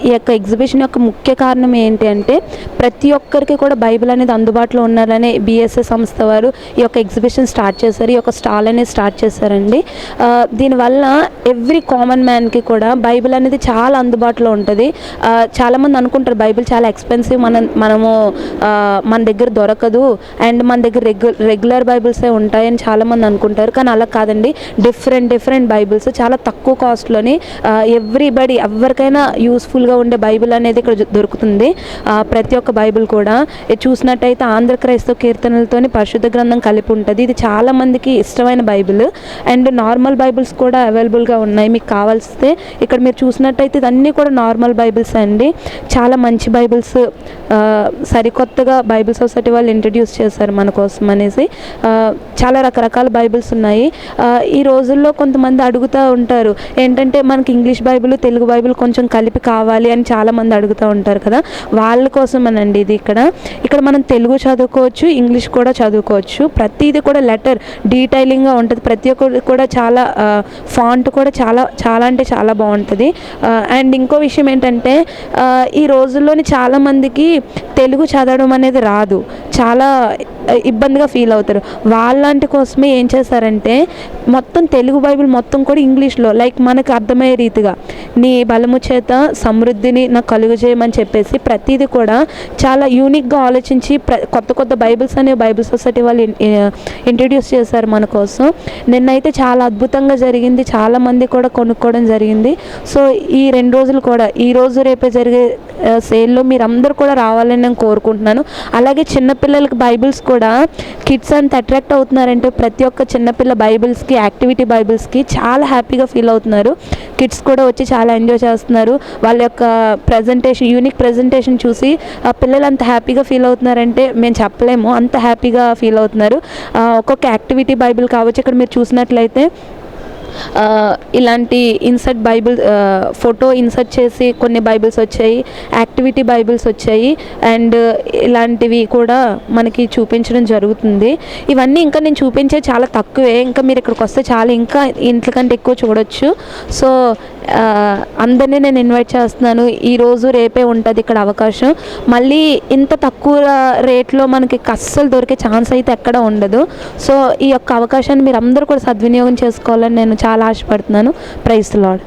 ఈ యొక్క ఎగ్జిబిషన్ యొక్క ముఖ్య కారణం ఏంటి అంటే ప్రతి ఒక్కరికి కూడా బైబిల్ అనేది అందుబాటులో ఉండాలని బిఎస్ఎస్ సంస్థ వారు ఈ యొక్క ఎగ్జిబిషన్ స్టార్ట్ చేశారు. ఈ యొక్క స్టాల్ అనేది స్టార్ట్ చేశారండి. దీనివల్ల ఎవ్రీ కామన్ మ్యాన్కి కూడా బైబిల్ అనేది చాలా అందుబాటులో ఉంటుంది. చాలామంది అనుకుంటారు బైబిల్ చాలా ఎక్స్పెన్సివ్, మనము మన దగ్గర దొరకదు అండ్ మన దగ్గర రెగ్యులర్ బైబిల్సే ఉంటాయని చాలామంది అనుకుంటారు. కానీ అలా కాదండి. డిఫరెంట్ బైబిల్స్ చాలా తక్కువ కాస్ట్లోని ఎవ్రీబడి ఎవరికైనా యూస్ఫుల్గా ఉండే బైబిల్ అనేది ఇక్కడ దొరుకుతుంది. ప్రతి ఒక్క బైబిల్ కూడా చూసినట్టయితే ఆంధ్ర క్రైస్తవ కీర్తనలతోని పరిశుద్ధ గ్రంథం కలిపి ఉంటుంది. ఇది చాలామందికి ఇష్టమైన బైబిల్ అండ్ నార్మల్ బైబిల్స్ కూడా అవైలబుల్గా ఉన్నాయి. మీకు కావాల్సితే ఇక్కడ మీరు చూసినట్టయితే ఇదన్నీ కూడా నార్మల్ బైబిల్స్ అండి. చాలా మంచి బైబిల్స్ సరికొత్తగా బైబిల్ సొసైటీ వాళ్ళు ఇంట్రడ్యూస్ చేశారు మన కోసం అనేసి. చాలా రకరకాల బైబిల్స్ ఉన్నాయి. ఈ రోజుల్లో కొంతమంది అడుగుతూ ఉంటారు ఏంటంటే మనకి ఇంగ్లీష్ బైబిల్ తెలుగు బైబిల్ కొంచెం కలిపి కావాలి అని చాలామంది అడుగుతూ ఉంటారు కదా, వాళ్ళ కోసమేనండి ఇది. ఇక్కడ మనం తెలుగు చదువుకోవచ్చు, ఇంగ్లీష్ కూడా చదువుకోవచ్చు. ప్రతిదీ కూడా లెటర్ డీటెయిలింగ్గా ఉంటుంది. ప్రతి ఒక్కటి కూడా చాలా ఫాంట్ కూడా చాలా అంటే చాలా బాగుంటుంది. అండ్ ఇంకో విషయం ఏంటంటే ఈ రోజుల్లోని చాలామందికి తెలుగు చదవడం అనేది రాదు, చాలా ఇబ్బందిగా ఫీల్ అవుతారు. వాళ్ళంటి కోసమే ఏం చేశారంటే మొత్తం తెలుగు బైబిల్ మొత్తం కూడా ఇంగ్లీష్లో లైక్ మనకు అర్థమయ్యే రీతిగా నీ బలము చేత సమృద్ధిని నాకు కలుగజేయమని చెప్పేసి ప్రతిదీ కూడా చాలా యూనిక్గా ఆలోచించి కొత్త బైబిల్స్ అనేవి బైబిల్ సొసైటీ వాళ్ళు ఇంట్రడ్యూస్ చేశారు మన కోసం. నిన్నైతే చాలా అద్భుతంగా జరిగింది, చాలామంది కూడా కొనుక్కోవడం జరిగింది. సో ఈ 2 రోజులు కూడా ఈరోజు రేపే జరిగే సేల్లో మీరు అందరూ కూడా రావాలని నేను కోరుకుంటున్నాను. అలాగే చిన్నపిల్లలకి బైబిల్స్ కూడా కిడ్స్ అంత అట్రాక్ట్ అవుతున్నారంటే ప్రతి ఒక్క చిన్నపిల్ల బైబిల్స్కి యాక్టివిటీ బైబిల్స్కి చాలా హ్యాపీగా ఫీల్ అవుతున్నారు. కిడ్స్ కూడా వచ్చి చాలా ఎంజాయ్ చేస్తున్నారు. వాళ్ళ యొక్క యూనిక్ ప్రజెంటేషన్ చూసి పిల్లలు అంత హ్యాపీగా ఫీల్ అవుతున్నారంటే మేము చెప్పలేము, అంత హ్యాపీగా ఫీల్ అవుతున్నారు. ఒక్కొక్క యాక్టివిటీ బైబిల్ కావచ్చు. ఇక్కడ మీరు చూసినట్లయితే ఇలాంటి ఇన్సర్ట్ బైబిల్ ఫోటో ఇన్సర్ట్ చేసి కొన్ని బైబిల్స్ వచ్చాయి, యాక్టివిటీ బైబిల్స్ వచ్చాయి అండ్ ఇలాంటివి కూడా మనకి చూపించడం జరుగుతుంది. ఇవన్నీ ఇంకా నేను చూపించే చాలా తక్కువే, ఇంకా మీరు ఇక్కడికి వస్తే చాలా ఇంకా ఇంతకంటే ఎక్కువ చూడొచ్చు. సో అందరినీ నేను ఇన్వైట్ చేస్తున్నాను. ఈరోజు రేపే ఉంటుంది ఇక్కడ అవకాశం. మళ్ళీ ఇంత తక్కువ రేట్లో మనకి అస్సలు దొరికే ఛాన్స్ అయితే ఎక్కడ ఉండదు. సో ఈ యొక్క అవకాశాన్ని మీరు అందరూ కూడా సద్వినియోగం చేసుకోవాలని నేను చాలా ఆశపడుతున్నాను. Praise the lord.